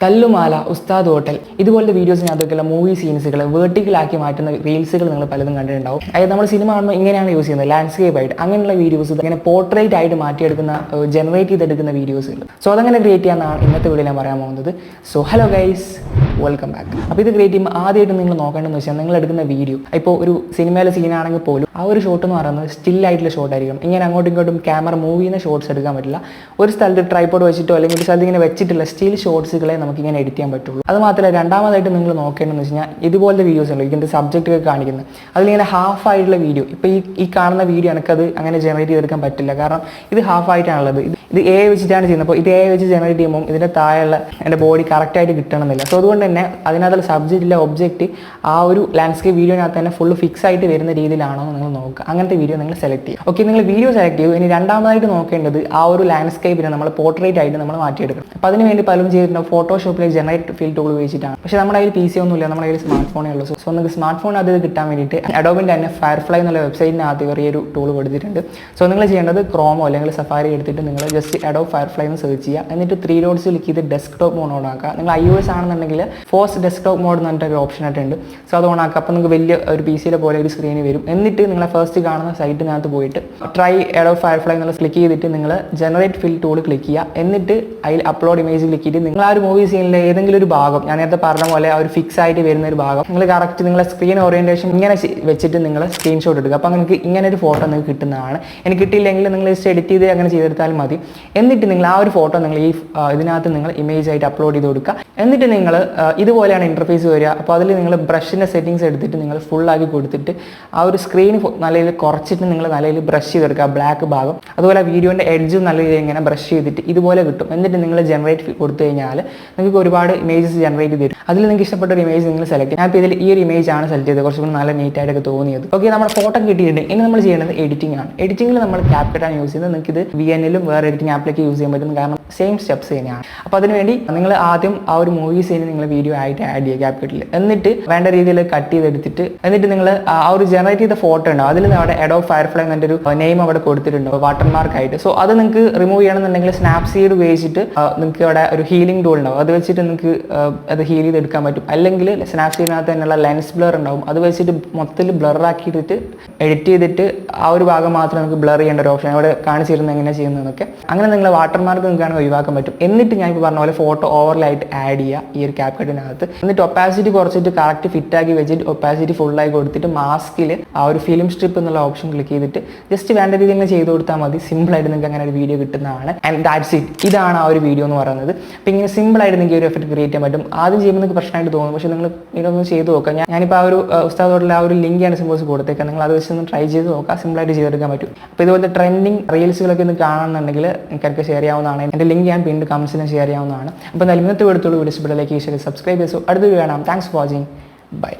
കല്ലുമാല, ഉസ്താദ് ഹോട്ടൽ ഇതുപോലത്തെ വീഡിയോസിനകത്തൊക്കെയുള്ള മൂവി സീൻസുകൾ വേർട്ടിക്കലാക്കി മാറ്റുന്ന റീൽസുകൾ നിങ്ങൾ പലതും കണ്ടിട്ടുണ്ടാവും. അതായത് നമ്മൾ സിനിമ കാണുമ്പോൾ ഇങ്ങനെയാണ് യൂസ് ചെയ്യുന്നത്, ലാൻഡ്സ്കേപ്പ് ആയിട്ട് അങ്ങനെയുള്ള വീഡിയോസ്, ഇങ്ങനെ പോർട്രേറ്റ് ആയിട്ട് മാറ്റിയെടുക്കുന്ന ജനറേറ്റ് ചെയ്തെടുക്കുന്ന വീഡിയോസുകൾ. സോ അതങ്ങനെ ക്രിയേറ്റ് ചെയ്യാനാണ് ഇന്നത്തെ വീഡിയോ ഞാൻ പറയാൻ പോകുന്നത്. So hello guys, welcome back. അപ്പോൾ ഇത് ക്രിയേറ്റ് ചെയ്യുമ്പോൾ ആദ്യമായിട്ട് നിങ്ങൾ നോക്കേണ്ടതെന്ന് വെച്ചാൽ നിങ്ങൾ എടുക്കുന്ന വീഡിയോ, ഇപ്പോൾ ഒരു സിനിമയിലെ സീനാണെങ്കിൽ പോലും ആ ഒരു ഷോട്ട് എന്ന് പറയുന്നത് സ്റ്റില്ലായിട്ടുള്ള ഷോട്ടായിരിക്കും. ഇങ്ങനെ അങ്ങോട്ടും ഇങ്ങോട്ടും ക്യാമറ മൂവ് ചെയ്യുന്ന ഷോട്ട്സ് എടുക്കാൻ പറ്റില്ല. ഒരു സ്ഥലത്ത് ട്രൈപോഡ് വെച്ചിട്ടോ അല്ലെങ്കിൽ ഒരു സ്ഥലത്ത് ഇങ്ങനെ വെച്ചിട്ടുള്ള സ്റ്റിൽ ഷോട്ട്സുകളെ നമുക്കിങ്ങനെ എഡിറ്റ് ചെയ്യാൻ പറ്റുള്ളൂ. അത് മാത്രമല്ല, രണ്ടാമതായിട്ട് നിങ്ങൾ നോക്കേണ്ടതെന്ന് വെച്ച് കഴിഞ്ഞാൽ ഇതുപോലത്തെ വീഡിയോസ് ഉണ്ടല്ലോ, ഇതിൻ്റെ സബ്ജക്റ്റ് ഒക്കെ കാണിക്കുന്നത്, അതിലിങ്ങനെ ഹാഫ് ആയിട്ടുള്ള വീഡിയോ. ഇപ്പോൾ ഈ കാണുന്ന വീഡിയോ എനിക്കത് അങ്ങനെ ജനറേറ്റ് ചെയ്തെടുക്കാൻ പറ്റില്ല, കാരണം ഇത് ഹാഫ് ആയിട്ടാണുള്ളത്. ഇത് എ വെച്ചിട്ടാണ് ചെയ്യുന്നത്. അപ്പോൾ ഇത് എ വെച്ച് ജനറേറ്റ് ചെയ്യുമ്പോൾ ഇതിൻ്റെ താഴെയുള്ള എൻ്റെ ബോഡി കറക്റ്റായിട്ട് കിട്ടണമെന്നില്ല. സോ അതുകൊണ്ട് തന്നെ അതിനകത്തുള്ള സബ്ജക്റ്റിലെ ഒബ്ജക്റ്റ് ആ ഒരു ലാൻഡ്സ്കേപ്പ് വീഡിയോനകത്ത് തന്നെ ഫുള്ള് ഫിക്സ് ആയിട്ട് വരുന്ന രീതിയിലാണോ നിങ്ങൾ നോക്കുക. അങ്ങനത്തെ വീഡിയോ നിങ്ങൾ സെലക്ട് ചെയ്യുക. ഓക്കെ, നിങ്ങൾ വീഡിയോ സെലക്ട് ചെയ്യും. ഇനി രണ്ടാമതായിട്ട് നോക്കേണ്ടത് ആ ഒരു ലാൻഡ്സ്കേപ്പിനെ നമ്മൾ പോർട്രേറ്റ് ആയിട്ട് നമ്മൾ മാറ്റിയെടുക്കണം. അപ്പോൾ അതിന് വേണ്ടി പലരും ചെയ്തിട്ടുണ്ട് ഫോട്ടോഷോപ്പിലേക്ക് ജനറേറ്റ് ഫിൽ ടൂൾ ഉപയോഗിച്ചിട്ടാണ്. പക്ഷേ നമ്മുടെ കയ്യിൽ PC ഒന്നുമില്ല, നമ്മുടെ കയ്യിൽ സ്മാർട്ട് ഫോണേ ഉള്ളൂ. സോ നിങ്ങൾക്ക് സ്മാർട്ട് ഫോൺ അത് കിട്ടാൻ വേണ്ടിയിട്ട് അഡോബിൻ്റെ തന്നെ ഫയർഫ്ലൈ എന്നുള്ള വെബ്സൈറ്റിനകത്ത് ഒരു ടൂൾ കൊടുത്തിട്ടുണ്ട്. സോ നിങ്ങൾ ചെയ്യേണ്ടത് ക്രോമോ അല്ലെങ്കിൽ സഫാരി എടുത്തിട്ട് നിങ്ങൾ ജസ്റ്റ് അഡോബ് ഫയർഫ്ലൈ എന്ന് സെർച്ച് ചെയ്യുക. എന്നിട്ട് 3 ഡോട്ട്സ് ക്ലിക്ക് ചെയ്ത് ഡെസ്ക്ടോപ്പ് മോഡ് ഓൺ ആക്കുക. നിങ്ങൾ iOS ആണെന്നുണ്ടെങ്കിൽ ഫോഴ്സ് ഡെസ്ക്ടോപ്പ് മോഡ് എന്ന് പറഞ്ഞിട്ടൊരു ഓപ്ഷൻ ആയിട്ടുണ്ട്. സോ അത് ഓൺ ആക്കുക. അപ്പോൾ നിങ്ങൾക്ക് വലിയ ഒരു PCയിലെ പോലെ ഒരു സ്ക്രീനിൽ വരും. എന്നിട്ട് നിങ്ങളെ ഫസ്റ്റ് കാണുന്ന സൈറ്റിനകത്ത് പോയിട്ട് ട്രൈ അഡോബ് ഫയർഫ്ലൈ എന്നുള്ള ക്ലിക്ക് ചെയ്തിട്ട് നിങ്ങൾ ജനറേറ്റ് ഫിൽ ടൂൾ ക്ലിക്ക് ചെയ്യുക. എന്നിട്ട് അതിൽ അപ്ലോഡ് ഇമേജ് ക്ലിക്ക് ചെയ്തിട്ട് നിങ്ങൾ ആ ഒരു മൂവി സീനിലെ ഏതെങ്കിലും ഒരു ഭാഗം, ഞാൻ നേരത്തെ പറഞ്ഞ പോലെ ആ ഒരു ഫിക്സ് ആയിട്ട് വരുന്ന ഒരു ഭാഗം നിങ്ങൾ കറക്റ്റ് നിങ്ങളെ സ്ക്രീൻ ഓറിയന്റേഷൻ ഇങ്ങനെ വെച്ചിട്ട് നിങ്ങൾ സ്ക്രീൻഷോട്ട് എടുക്കുക. അപ്പോൾ നിങ്ങൾക്ക് ഇങ്ങനെ ഒരു ഫോട്ടോ നിങ്ങൾക്ക് കിട്ടുന്നതാണ്. എനിക്ക് കിട്ടിയില്ലെങ്കിൽ നിങ്ങൾ ജസ്റ്റ് എഡിറ്റ് ചെയ്ത് അങ്ങനെ ചെയ്തെടുത്താലും മതി. എന്നിട്ട് നിങ്ങൾ ആ ഒരു ഫോട്ടോ നിങ്ങൾ ഇതിനകത്ത് നിങ്ങൾ ഇമേജ് ആയിട്ട് അപ്ലോഡ് ചെയ്ത് കൊടുക്കുക. എന്നിട്ട് നിങ്ങൾ ഇതുപോലെയാണ് ഇൻ്റർഫേസ് വരിക. അപ്പോൾ അതിൽ നിങ്ങൾ ബ്രഷിൻ്റെ സെറ്റിങ്സ് എടുത്തിട്ട് നിങ്ങൾ ഫുള്ളാക്കി കൊടുത്തിട്ട് ആ ഒരു സ്ക്രീൻ നല്ല രീതിയിൽ കുറച്ചിട്ട് നിങ്ങൾ നല്ല രീതിയിൽ ബ്രഷ് ചെയ്തെടുക്കുക, ബ്ലാക്ക് ഭാഗം. അതുപോലെ വീഡിയോൻ്റെ എഡ്ജും നല്ല രീതിയിൽ ഇങ്ങനെ ബ്രഷ് ചെയ്തിട്ട് ഇതുപോലെ കിട്ടും. എന്നിട്ട് നിങ്ങൾ ജനറേറ്റ് കൊടുത്തു കഴിഞ്ഞാൽ നിങ്ങൾക്ക് ഒരുപാട് ഇമേജസ് ജനറേറ്റ് ചെയ്ത് തരും. അതിൽ നിങ്ങൾക്ക് ഇഷ്ടപ്പെട്ട ഒരു ഇമേജ് നിങ്ങൾ സെലക്ട് ചെയ്യും. ഞാൻ ഇപ്പോൾ ഇതിൽ ഈ ഒരു ഇമേജ് ആണ് സെലക്ട് ചെയ്തത്, കുറച്ചുകൂടി നല്ല നീറ്റായിട്ടൊക്കെ തോന്നിയത്. ഓക്കെ, നമ്മുടെ ഫോട്ടോ കിട്ടിയിട്ടുണ്ട്. ഇനി നമ്മൾ ചെയ്യേണ്ടത് എഡിറ്റിംഗ് ആണ്. എഡിറ്റിംഗിൽ നമ്മൾ Capcut ആണ് യൂസ് ചെയ്യുന്നത്. നിങ്ങൾക്ക് ഇത് VN-ലും വേറെ എഡിറ്റിംഗ് ആപ്പിലേക്ക് യൂസ് ചെയ്യാൻ പറ്റും, കാരണം സെയിം സ്റ്റെപ്സ് തന്നെയാണ്. അപ്പോൾ അതിനുവേണ്ടി നിങ്ങൾ ആദ്യം ആ ഒരു മൂവി സീന് നിങ്ങൾ വീഡിയോ ആയിട്ട് ആഡ് ചെയ്യുക Capcutൽ. എന്നിട്ട് വേണ്ട രീതിയിൽ കട്ട് ചെയ്തെടുത്തിട്ട് എന്നിട്ട് നിങ്ങൾ ആ ഒരു ജനറേറ്റ് ചെയ്ത ഫോട്ടോ ഉണ്ടാവും, അതിൽ അവിടെ അഡോബ് ഫയർഫ്ലൈ എന്നൊരു നെയിം അവിടെ കൊടുത്തിട്ടുണ്ടാവും വാട്ടർമാർക്ക് ആയിട്ട്. സോ അത് നിങ്ങൾക്ക് റിമൂവ് ചെയ്യണമെന്നുണ്ടെങ്കിൽ Snapseed ഉപയോഗിച്ചിട്ട് നിങ്ങൾക്ക് അവിടെ ഒരു ഹീലിംഗ് ടൂൾ ഉണ്ടാവും, അത് വെച്ചിട്ട് നിങ്ങൾക്ക് അത് ഹീൽ ചെയ്തെടുക്കാൻ പറ്റും. അല്ലെങ്കിൽ Snapseedനകത്ത് തന്നെയുള്ള ലെൻസ് ബ്ലർ ഉണ്ടാവും, അത് വെച്ചിട്ട് മൊത്തത്തിൽ ബ്ലർ ആക്കിയിട്ട് എഡിറ്റ് ചെയ്തിട്ട് ആ ഒരു ഭാഗം മാത്രം നമുക്ക് ബ്ലർ ചെയ്യേണ്ട ഒരു ഓപ്ഷൻ അവിടെ കാണിച്ചിരുന്നത് എങ്ങനെയാണ് ചെയ്യുന്നതെന്നൊക്കെ. അങ്ങനെ നിങ്ങൾ വാട്ടർമാർക്ക് നിങ്ങൾക്ക് ഒഴിവാക്കാൻ പറ്റും. എന്നിട്ട് ഞാൻ ഇപ്പോൾ പറഞ്ഞ പോലെ ഫോട്ടോ ഓവർലായിട്ട് ആഡ് ചെയ്യുക ഈ ഒരു Capcutനകത്ത്. എന്നിട്ട് ഒപ്പാസിറ്റി കുറച്ചിട്ട് കറക്റ്റ് ഫിറ്റാക്കി വെച്ചിട്ട് ഒപ്പാസിറ്റി ഫുള്ളായി കൊടുത്തിട്ട് മാസ്കിൽ ആ ഒരു ഫിലിം സ്ട്രിപ്പ് എന്നുള്ള ഓപ്ഷൻ ക്ലിക്ക് ചെയ്തിട്ട് ജസ്റ്റ് വേണ്ട രീതിയിൽ ചെയ്ത് കൊടുത്താൽ മതി. സിമ്പിളായിട്ട് നിങ്ങൾക്ക് അങ്ങനെ ഒരു വീഡിയോ കിട്ടുന്നതാണ്. And that's it. ഇതാണ് ആ ഒരു വീഡിയോ എന്ന് പറയുന്നത്. അപ്പോൾ ഇങ്ങനെ സിമ്പിളായിട്ട് നിങ്ങൾക്ക് ഒരു എഫക്റ്റ് ക്രിയേറ്റ് ചെയ്യാൻ പറ്റും. ആദ്യം ചെയ്യുമ്പോൾ നിങ്ങൾക്ക് പ്രശ്നമായിട്ട് തോന്നും, പക്ഷേ നിങ്ങൾ ഇതൊന്ന് ചെയ്ത് നോക്കാം. ഞാനിപ്പോൾ ആ ഒരു ഉസ്താദോടുള്ള ആ ഒരു ലിങ്കാണ് സിമ്പോസ് കൊടുത്തേക്കാം. നിങ്ങൾ അത് വെച്ച് ഒന്ന് ട്രൈ ചെയ്ത് നോക്കാം, സിമ്പിളായിട്ട് ചെയ്തെടുക്കാൻ പറ്റും. അപ്പോൾ ഇതുപോലത്തെ ട്രെൻഡിങ് റീൽസുകളൊക്കെ ഒന്ന് കാണുന്നുണ്ടെങ്കിൽ നിങ്ങൾക്ക് ഷെയർ ചെയ്യാവുന്നതാണ്. എൻ്റെ ലിങ്ക് ഞാൻ പിന്നീട് കമൻസിലും ഷെയർ ചെയ്യാവുന്നതാണ്. അപ്പോൾ ഇന്നത്തെ വീഡിയോയിലേക്ക് സബ്സ്ക്രൈബ് ചെയ്തു. അടുത്ത വീഡിയോ കാണാം. Thanks for watching. ബൈ.